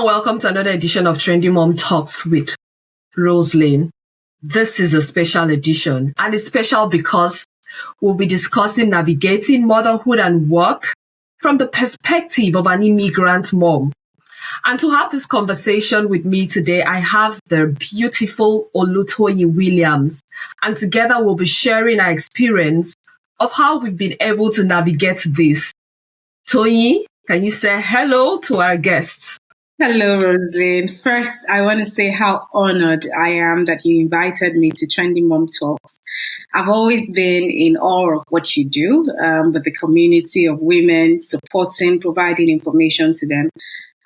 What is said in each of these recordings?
welcome to another edition of Trendymum Talks with Roselyn. This is a special edition, and it's special because we'll be discussing navigating motherhood and work from the perspective of an immigrant mom. And to have this conversation with me today, I have the beautiful Olutoyin Williams, and together we'll be sharing our experience of how we've been able to navigate this. Toyin, can you say hello to our guests? Hello, Roselyn. First, I want to say how honored I am that you invited me to Trendymum Talks. I've always been in awe of what you do with the community of women, supporting, providing information to them.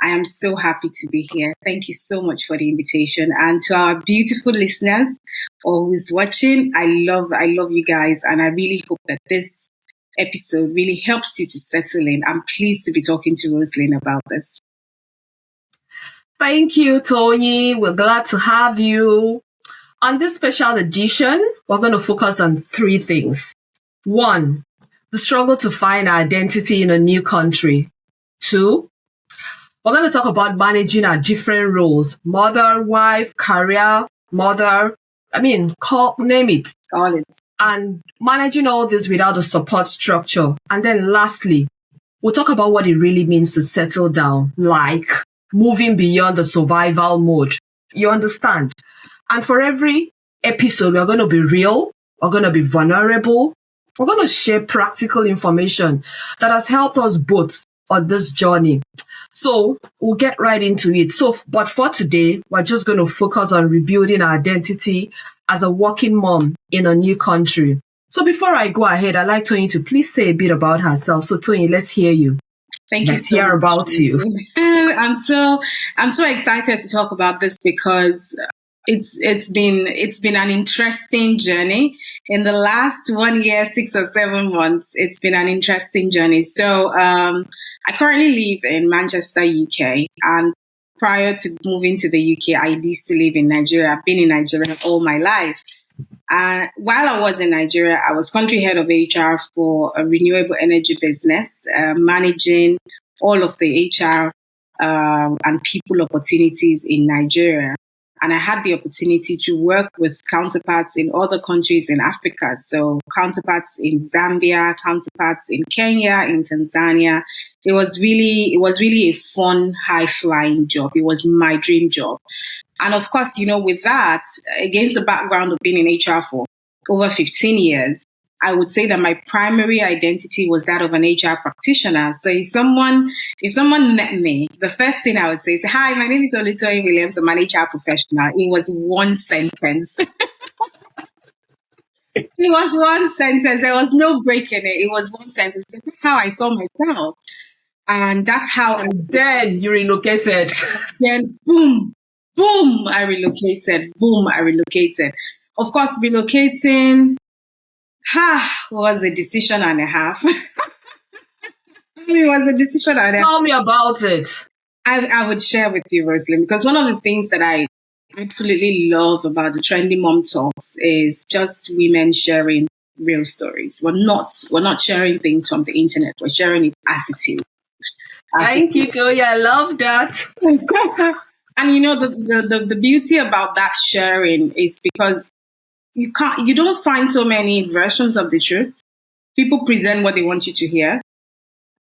I am so happy to be here. Thank you so much for the invitation. And to our beautiful listeners or who's watching, I love you guys. And I really hope that this episode really helps you to settle in. I'm pleased to be talking to Roselyn about this. Thank you, Tony. We're glad to have you. On this special edition, we're going to focus on three things. 1, the struggle to find our identity in a new country. 2, we're going to talk about managing our different roles: mother, wife, career, mother, name it. All it. And managing all this without a support structure. And then lastly, we'll talk about what it really means to settle down, like moving beyond the survival mode. You understand? And for every episode, we're going to be real, we're going to be vulnerable, we're going to share practical information that has helped us both on this journey. So we'll get right into it. But for today, we're just going to focus on rebuilding our identity as a working mom in a new country. So before I go ahead, I'd like Tony to please say a bit about herself. So Tony, let's hear you. Thank you. Let's hear about you. I'm so excited to talk about this because it's been an interesting journey. In the last 1 year, 6 or 7 months, it's been an interesting journey. So I currently live in Manchester, UK, and prior to moving to the UK, I used to live in Nigeria. I've been in Nigeria all my life. While I was in Nigeria, I was country head of HR for a renewable energy business, managing all of the HR and people opportunities in Nigeria. And I had the opportunity to work with counterparts in other countries in Africa. So counterparts in Zambia, counterparts in Kenya, in Tanzania. It was really a fun, high-flying job. It was my dream job. And of course, with that, against the background of being in HR for over 15 years, I would say that my primary identity was that of an HR practitioner. So if someone met me, the first thing I would say is, "Hi, my name is Olutoyin Williams. I'm an HR professional." It was one sentence. It was one sentence. There was no break in it. It was one sentence. That's how I saw myself. And that's how. And then you relocated. Then boom, I relocated. Boom, I relocated. Of course, relocating was a decision and a half. It was a decision and a half. Tell me about it. I would share with you, Roselyn, because one of the things that I absolutely love about the Trendymum Talks is just women sharing real stories. We're not sharing things from the internet. We're sharing it as it is. Thank you, Toya. I love that. And the beauty about that sharing is because you don't find so many versions of the truth. People present what they want you to hear.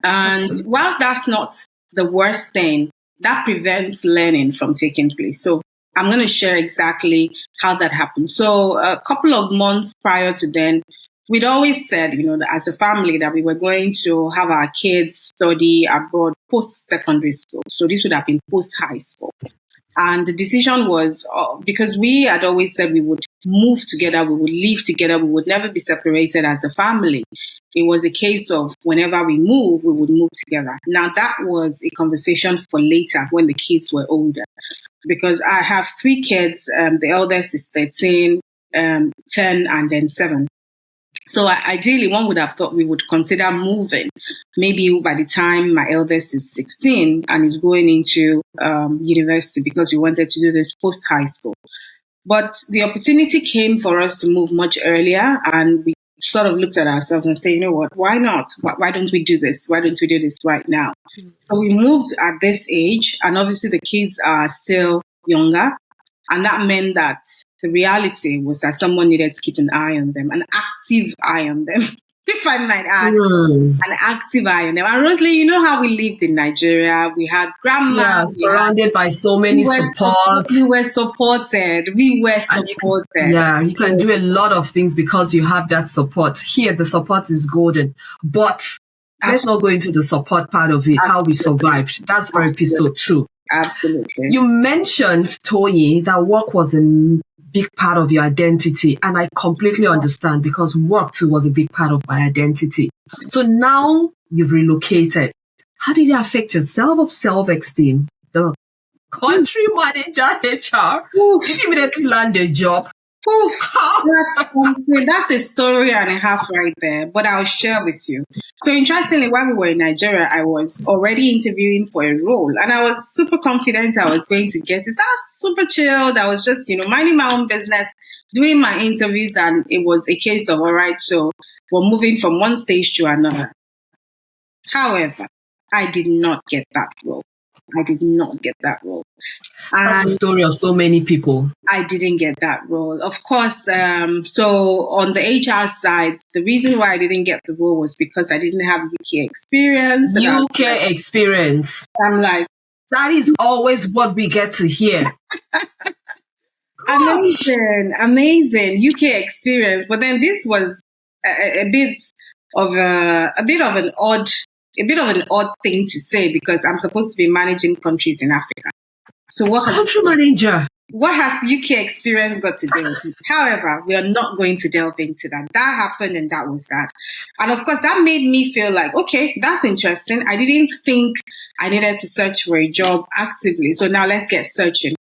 And Absolutely. Whilst that's not the worst thing, that prevents learning from taking place. So I'm going to share exactly how that happened. So a couple of months prior to then, we'd always said, that as a family, that we were going to have our kids study abroad post-secondary school. So this would have been post-high school. And the decision was, because we had always said we would move together, we would live together, we would never be separated as a family. It was a case of whenever we move, we would move together. Now, that was a conversation for later when the kids were older. Because I have 3 kids, the eldest is 13, 10, and then 7. So ideally, one would have thought we would consider moving maybe by the time my eldest is 16 and is going into university, because we wanted to do this post-high school. But the opportunity came for us to move much earlier, and we sort of looked at ourselves and said, you know what, why not? Why don't we do this? Why don't we do this right now? So we moved at this age, and obviously the kids are still younger. And that meant that the reality was that someone needed to keep an eye on them, an active eye on them, if I might add, an active eye on them. And Rosalie, you know how we lived in Nigeria. We had grandma. Yeah, surrounded by so many supports. We were supported. You can do a lot of things because you have that support. Here, the support is golden. But let's not go into the support part of it, how we survived. That's for episode 2. Absolutely. You mentioned, Toyi, that work was a big part of your identity. And I completely understand because work too was a big part of my identity. So now you've relocated. How did it affect your self-esteem? The country manager HR did immediately land a job. That's a story and a half right there, but I'll share with you. So interestingly, while we were in Nigeria, I was already interviewing for a role, and I was super confident I was going to get it. I was super chilled. I was just, minding my own business, doing my interviews, and it was a case of, all right, so we're moving from one stage to another. However, I did not get that role. That's the story of so many people. I didn't get that role. Of course, so on the HR side, the reason why I didn't get the role was because I didn't have UK experience. Experience. I'm like, that is always what we get to hear. Amazing UK experience. But then this was a bit of an odd thing to say because I'm supposed to be managing countries in Africa. So country manager? What has UK experience got to do with it? However, we are not going to delve into that. That happened and that was that. And of course, that made me feel like, okay, that's interesting. I didn't think I needed to search for a job actively. So now let's get searching.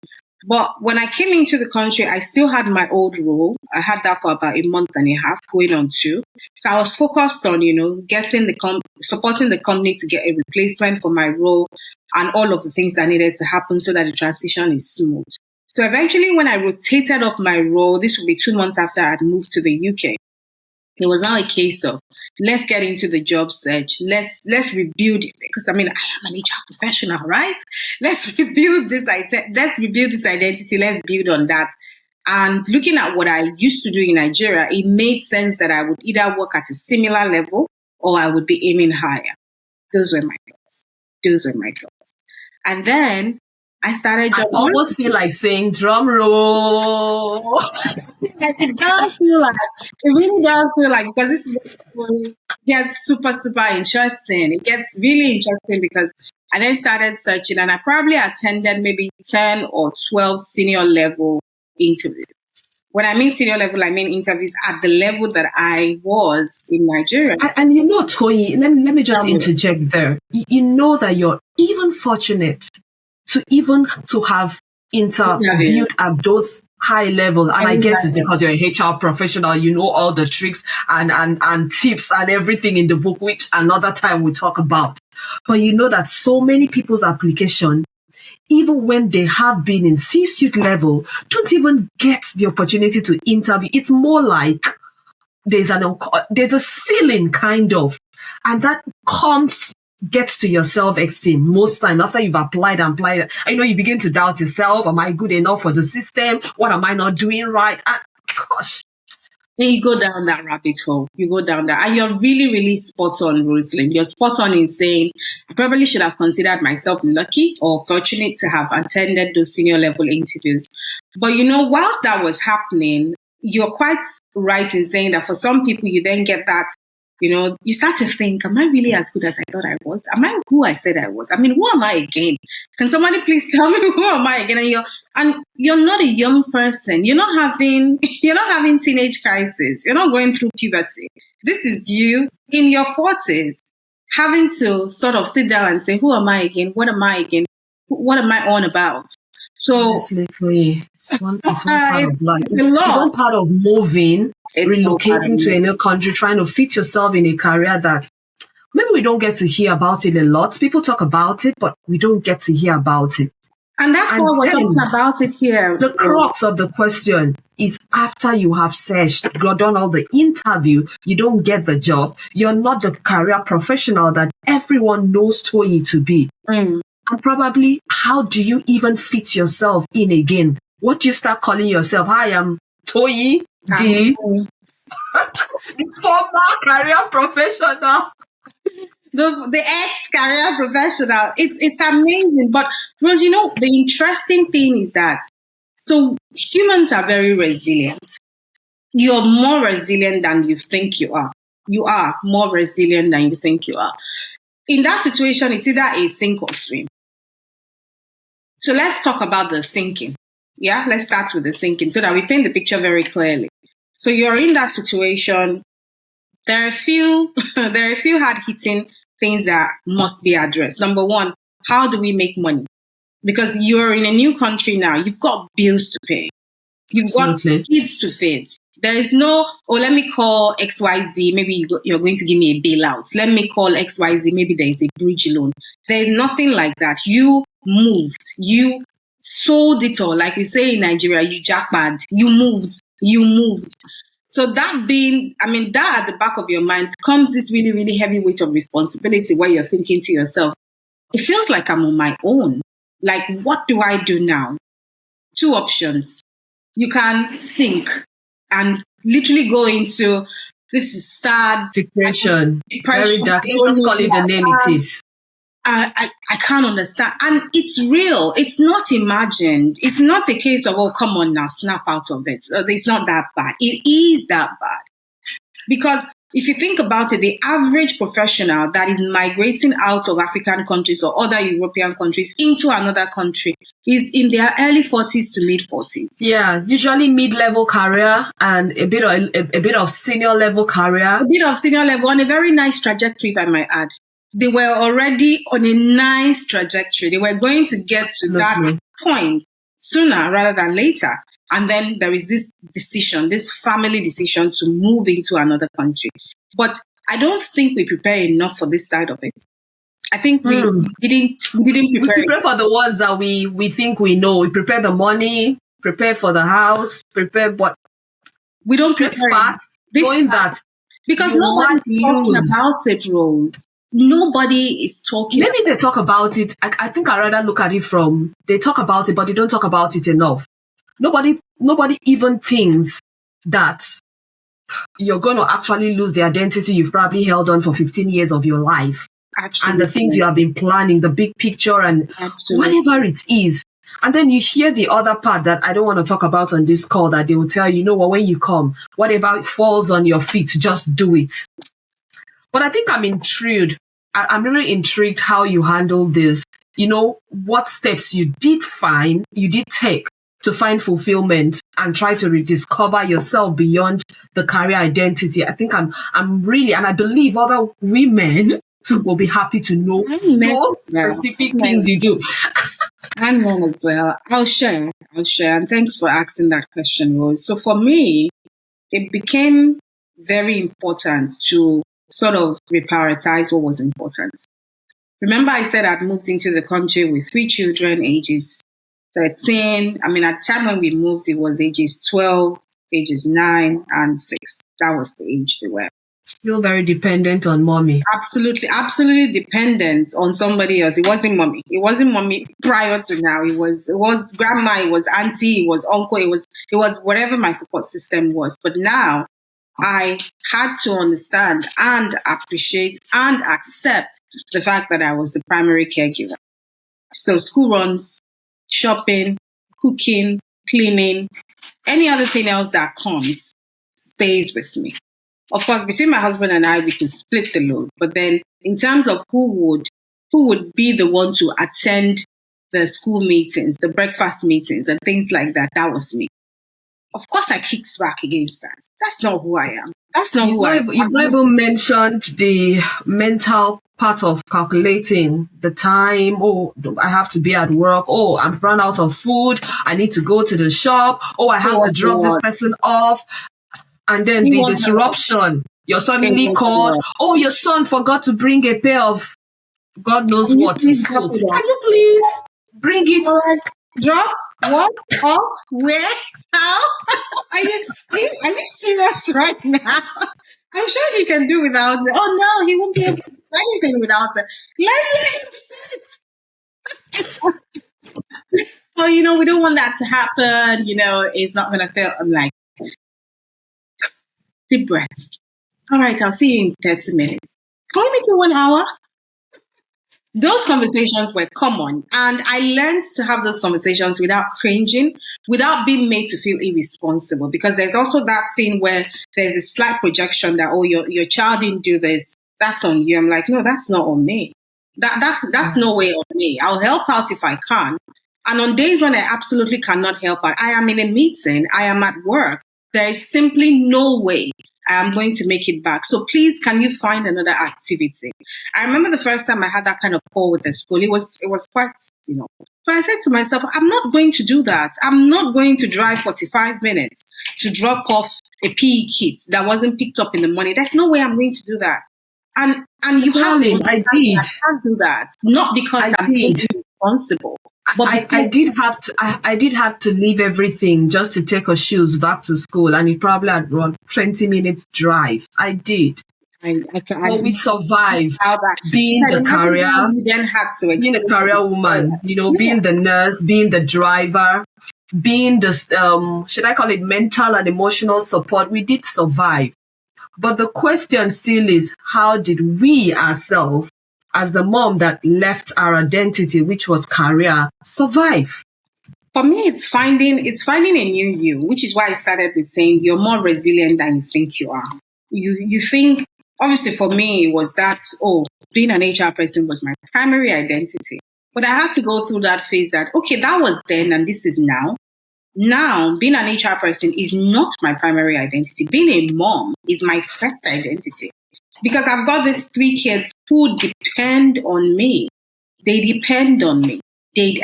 But when I came into the country, I still had my old role. I had that for about a month and a half, going on 2. So I was focused on, getting supporting the company to get a replacement for my role and all of the things that needed to happen so that the transition is smooth. So eventually, when I rotated off my role, this would be 2 months after I had moved to the UK. It was now a case of let's get into the job search. Let's rebuild it because I am an HR professional, right? Let's rebuild this identity. Let's build on that. And looking at what I used to do in Nigeria, it made sense that I would either work at a similar level or I would be aiming higher. Those were my goals. And then I started. I almost feel like saying drum roll. It really does feel like, because this is what gets super, super interesting. It gets really interesting because I then started searching and I probably attended maybe 10 or 12 senior level interviews. When I mean senior level, I mean interviews at the level that I was in Nigeria. And Toyi, let me just interject there. You know that you're even fortunate to have interviewed at those high levels. And I guess it's because you're a HR professional, you know all the tricks and tips and everything in the book, which another time we'll talk about. But you know that so many people's application, even when they have been in C-suite level, don't even get the opportunity to interview. It's more like there's a ceiling kind of, and that gets to your self-esteem most time after you've applied. You begin to doubt yourself. Am I good enough for the system? What am I not doing right? And gosh. You go down that rabbit hole. And you're really, really spot on, Rosalind. You're spot on in saying I probably should have considered myself lucky or fortunate to have attended those senior level interviews. But whilst that was happening, you're quite right in saying that for some people, you then get that, you start to think, am I really as good as I thought I was? Am I who I said I was? Who am I again? Can somebody please tell me who am I again? And you're not a young person. You're not having teenage crisis. You're not going through puberty. This is you in your 40s having to sort of sit down and say, who am I again? What am I again? What am I on about? So it's one part of life. It's one part of moving, relocating to a new country, trying to fit yourself in a career that maybe we don't get to hear about it a lot. People talk about it, but we don't get to hear about it. And that's And why we're talking then about it here. the crux of the question is after you have searched, you've done all the interview, you don't get the job, you're not the career professional that everyone knows Toyi to be. Mm. And probably, how do you even fit yourself in again? What do you start calling yourself? Hi, I'm Toyi, the former career professional. The ex-career professional. It's amazing. But Rose, the interesting thing is that so humans are very resilient. You're more resilient than you think you are. You are more resilient than you think you are. In that situation, it's either a sink or swim. So let's talk about the sinking. Yeah, let's start with the sinking so that we paint the picture very clearly. So you're in that situation. There are a few hard-hitting things that must be addressed. Number one, how do we make money? Because you're in a new country now. You've got bills to pay. You've got kids to feed. There is no, let me call XYZ. Maybe you're going to give me a bailout. Let me call XYZ. Maybe there is a bridge loan. There is nothing like that. You moved. You sold it all. Like we say in Nigeria, you jackpot. You moved. So that at the back of your mind comes this really, really heavy weight of responsibility where you're thinking to yourself, it feels like I'm on my own. Like, what do I do now? Two options. You can sink and literally go into, this is sad. Depression. Very dark. Let's just call it the name it is. I can't understand. And it's real. It's not imagined. It's not a case of, oh, come on now, snap out of it. It's not that bad. It is that bad. Because if you think about it, the average professional that is migrating out of African countries or other European countries into another country is in their early 40s to mid 40s. Yeah, usually mid-level career and a bit of senior level career. A bit of senior level on a very nice trajectory, if I might add. They were already on a nice trajectory. They were going to get to that point sooner rather than later. And then there is this decision, this family decision to move into another country. But I don't think we prepare enough for this side of it. I think we didn't prepare. We prepare for the ones that we think we know. We prepare the money, prepare for the house, prepare what we don't prepare this part. Because nobody's talking about it, Rose. Nobody is talking. Maybe they talk about it. I think I'd rather look at it from they talk about it, but they don't talk about it enough. Nobody even thinks that you're going to actually lose the identity you've probably held on for 15 years of your life. Absolutely. And the things you have been planning, the big picture and whatever it is. And then you hear the other part that I don't want to talk about on this call that they will tell you, when you come, whatever falls on your feet, just do it. But I think I'm intrigued. I'm really intrigued how you handle this. What steps you did take to find fulfillment and try to rediscover yourself beyond the career identity. I think I'm really, and I believe other women will be happy to know those specific things you do. And men as well. I'll share. And thanks for asking that question, Rose. So for me, it became very important to sort of reprioritize what was important. Remember I said I'd moved into the country with 3 children, ages 13. At the time when we moved, it was ages 12, ages 9, and 6. That was the age they were. Still very dependent on mommy. Absolutely dependent on somebody else. It wasn't mommy. It wasn't mommy prior to now. It was grandma, it was auntie, it was uncle, it was whatever my support system was. But now I had to understand and appreciate and accept the fact that I was the primary caregiver. So school runs, shopping, cooking, cleaning, any other thing else that comes stays with me. Of course, between my husband and I, we could split the load. But then in terms of who would be the one to attend the school meetings, the breakfast meetings and things like that, that was me. Of course, I kicked back against that. That's not who I am. That's not who I am. You've not even mentioned the mental part of calculating the time. Oh, I have to be at work. Oh, I'm run out of food. I need to go to the shop. Oh, I have to drop this person off. And then the disruption. You're suddenly called. Oh, your son forgot to bring a pair of God knows what to school. Can you please? Bring it. Like, drop, what, off, where, how? Are you serious right now? I'm sure he can do without it. Oh no, he won't be able to do anything without it. Let him sit. Oh, we don't want that to happen. It's not gonna feel. I'm like, deep breath. All right, I'll see you in 30 minutes. Can we make it 1 hour? Those conversations were common, and I learned to have those conversations without cringing, without being made to feel irresponsible, because there's also that thing where there's a slight projection that, oh, your child didn't do this, that's on you. I'm like, no, that's not on me. That's no way on me. I'll help out if I can. And on days when I absolutely cannot help out, I am in a meeting, I am at work, there is simply no way I am going to make it back. So please, can you find another activity? I remember the first time I had that kind of call with the school, it was quite, But I said to myself, I'm not going to do that. I'm not going to drive 45 minutes to drop off a PE kit that wasn't picked up in the morning. There's no way I'm going to do that. And you have to. I did. I can't do that. Not because I'm being responsible. But I did have to leave everything just to take her shoes back to school, and it probably had run 20 minutes drive. I did. But we survived. Being the career, being a career woman, being the nurse, being the driver, being the should I call it mental and emotional support. We did survive. But the question still is, how did we ourselves, as the mom that left our identity, which was career, survive? For me, it's finding a new you, which is why I started with saying you're more resilient than you think you are. You think, obviously for me, it was that, being an HR person was my primary identity. But I had to go through that phase that, okay, that was then and this is now. Now, being an HR person is not my primary identity. Being a mom is my first identity. Because I've got these 3 kids who depend on me. They depend on me. They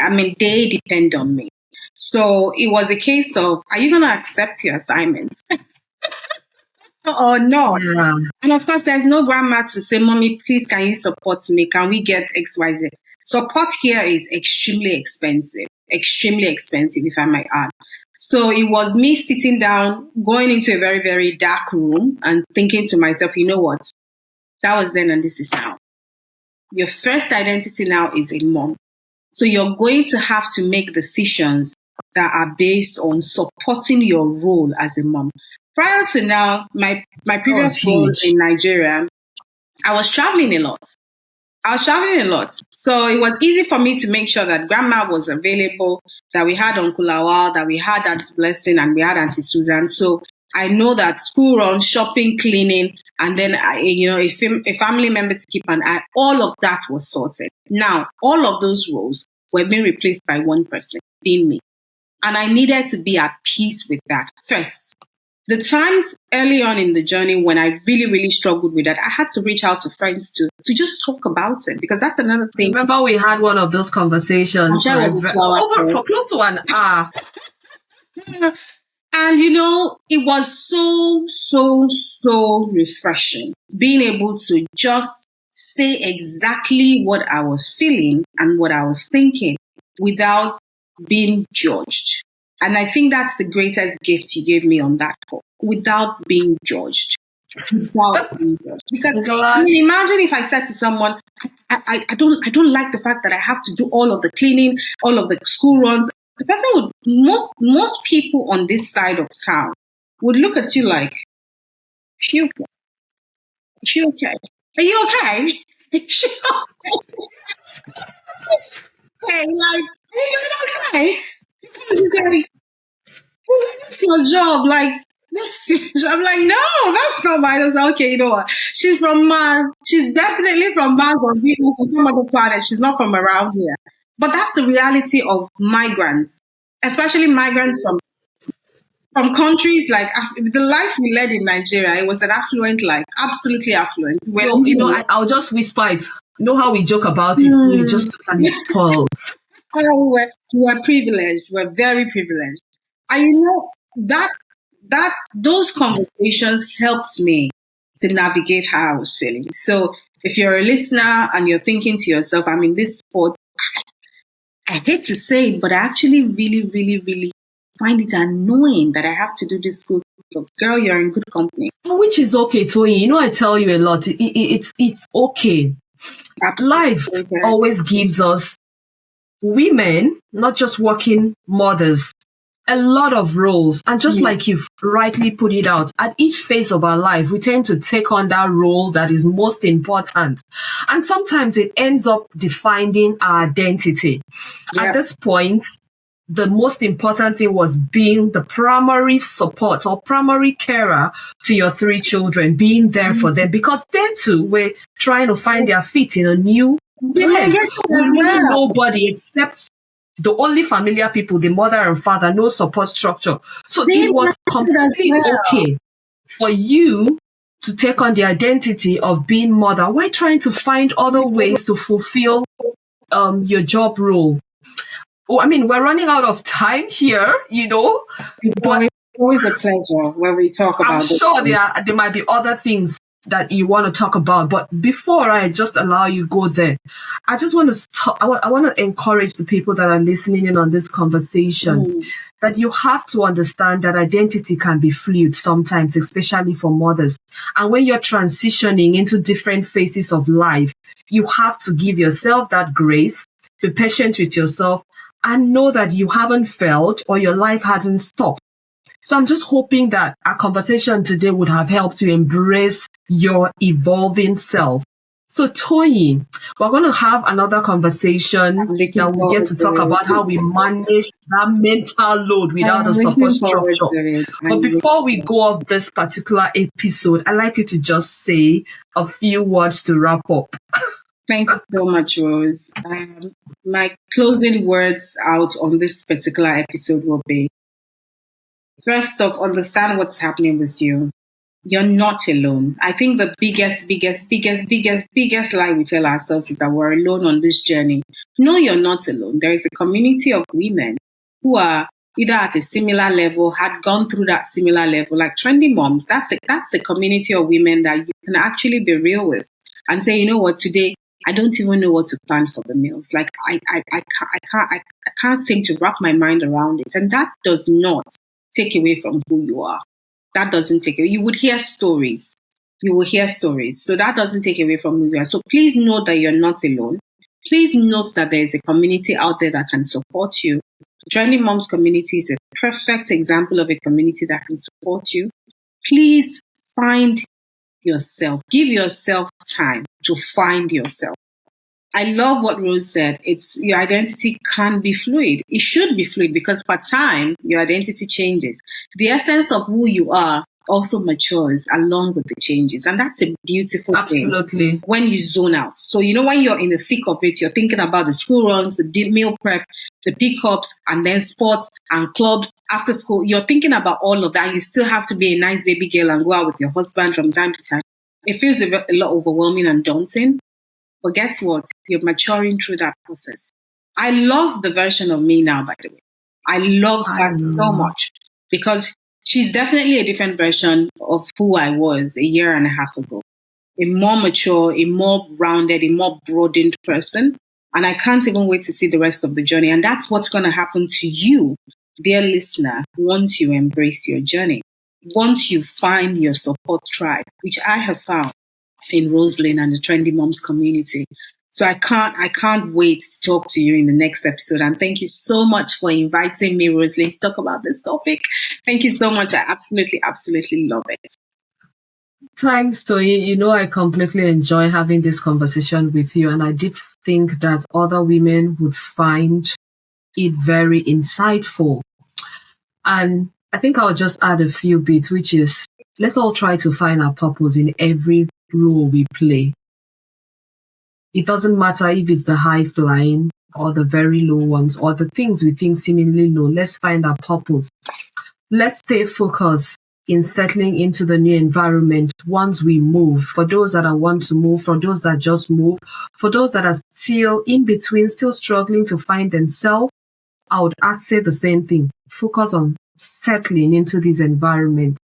depend on me. So it was a case of, are you going to accept your assignments? Or not? Yeah. And of course, there's no grandma to say, Mommy, please, can you support me? Can we get XYZ? Support here is extremely expensive, if I might add. So it was me sitting down, going into a very, very dark room and thinking to myself, you know what? That was then and this is now. Your first identity now is a mom. So you're going to have to make decisions that are based on supporting your role as a mom. Prior to now, my previous role in Nigeria, I was traveling a lot. So it was easy for me to make sure that grandma was available, that we had Uncle Awal, that we had Auntie Blessing, and we had Auntie Susan. So I know that school run, shopping, cleaning, and then a family member to keep an eye, all of that was sorted. Now, all of those roles were being replaced by one person, being me. And I needed to be at peace with that first. The times early on in the journey when I really, really struggled with that, I had to reach out to friends to just talk about it, because that's another thing. Remember, we had one of those conversations for close to an hour. And it was so, so, so refreshing being able to just say exactly what I was feeling and what I was thinking without being judged. And I think that's the greatest gift you gave me on that call, without being judged. Because imagine if I said to someone, I don't like the fact that I have to do all of the cleaning, all of the school runs. The person would, most people on this side of town would look at you like, is she okay? Is she okay? Are you okay? Is she okay? Hey, like, are you okay? That's your job. Like, that's your job. I'm like, no, that's not mine. I was like, okay, you know what? She's from Mars. She's definitely from Mars or Venus or some other planet. She's not from around here. But that's the reality of migrants, especially migrants from countries like the life we led in Nigeria. It was an affluent life, absolutely affluent. I'll just whisper it. You know how we joke about it? We just totally spoiled. We're privileged. We're very privileged. And those conversations helped me to navigate how I was feeling. So if you're a listener and you're thinking to yourself, I'm in this spot, I hate to say it, but I actually really, really, really find it annoying that I have to do this school because, girl, you're in good company. Which is okay, Toyin. You know, I tell you a lot. It's okay. Life Absolutely. always gives us women, not just working mothers, a lot of roles. And just like you've rightly put it out, at each phase of our lives, we tend to take on that role that is most important. And sometimes it ends up defining our identity. At this point, the most important thing was being the primary support or primary carer to your 3 children, being there for them, because they too were trying to find their feet in a new place. Nobody except the only familiar people, the mother and father, no support structure. So it was completely okay for you to take on the identity of being mother while trying to find other ways to fulfill your job role. Oh, I mean, we're running out of time here, but it's always a pleasure when we talk about I'm sure there might be other things that you want to talk about. But before I just allow you go there, I just want to I want to encourage the people that are listening in on this conversation that you have to understand that identity can be fluid sometimes, especially for mothers. And when you're transitioning into different phases of life, you have to give yourself that grace, be patient with yourself, and know that you haven't failed or your life hasn't stopped. So I'm just hoping that our conversation today would have helped you embrace your evolving self. So Toyin, we're going to have another conversation that we'll get to talk about how we manage that mental load without a support structure. But before we go off this particular episode, I'd like you to just say a few words to wrap up. Thank you so much, Rose. My closing words out on this particular episode will be, first off, understand what's happening with you. You're not alone. I think the biggest lie we tell ourselves is that we're alone on this journey. No, you're not alone. There is a community of women who are either at a similar level, had gone through that similar level, like Trendymums. That's a community of women that you can actually be real with and say, you know what, today I don't even know what to plan for the meals. Like I can't seem to wrap my mind around it, and that does not take away from who you are. That doesn't take away. You would hear stories. You will hear stories. So that doesn't take away from who you are. So please know that you're not alone. Please note that there is a community out there that can support you. Trendymums community is a perfect example of a community that can support you. Please find yourself. Give yourself time to find yourself. I love what Rose said. It's your identity can be fluid. It should be fluid because per time, your identity changes. The essence of who you are also matures along with the changes. And that's a beautiful thing when you zone out. So, when you're in the thick of it, you're thinking about the school runs, the meal prep, the pickups, and then sports and clubs after school. You're thinking about all of that. You still have to be a nice baby girl and go out with your husband from time to time. It feels a lot overwhelming and daunting. But guess what? You're maturing through that process. I love the version of me now, by the way. I love her so much because she's definitely a different version of who I was a year and a half ago. A more mature, a more rounded, a more broadened person. And I can't even wait to see the rest of the journey. And that's what's going to happen to you, dear listener, once you embrace your journey. Once you find your support tribe, which I have found in Rosalind and the Trendymums community. So I can't wait to talk to you in the next episode. And thank you so much for inviting me, Rosalind, to talk about this topic. Thank you so much. I absolutely love it. Thanks, Toyi. I completely enjoy having this conversation with you. And I did think that other women would find it very insightful. And I think I'll just add a few bits, which is let's all try to find our purpose in every role we play. It doesn't matter if it's the high flying or the very low ones or the things we think seemingly low. Let's find our purpose. Let's stay focused in settling into the new environment once we move. For those that want to move, for those that just move, for those that are still in between, still struggling to find themselves, I would say the same thing. Focus on settling into this environment.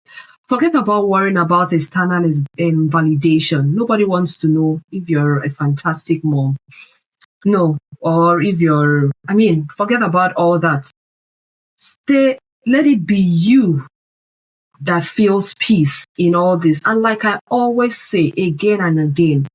Forget about worrying about external validation. Nobody wants to know if you're a fantastic mom. No. Or if forget about all that. Let it be you that feels peace in all this. And like I always say again and again,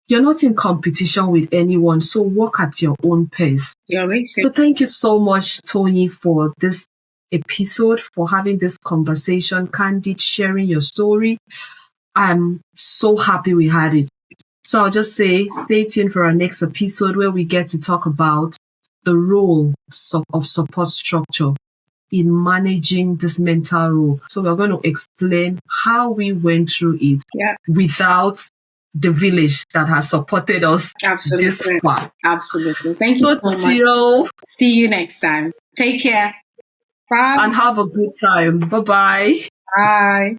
you're not in competition with anyone, so walk at your own pace. So thank you so much, Tony, for this episode, for having this conversation, candid, sharing your story. I'm so happy we had it. So I'll just say stay tuned for our next episode where we get to talk about the role of support structure in managing this mental role. So we're going to explain how we went through it without the village that has supported us this far. Absolutely. Thank you so much. See you next time. Take care. Bye. And have a good time. Bye-bye. Bye.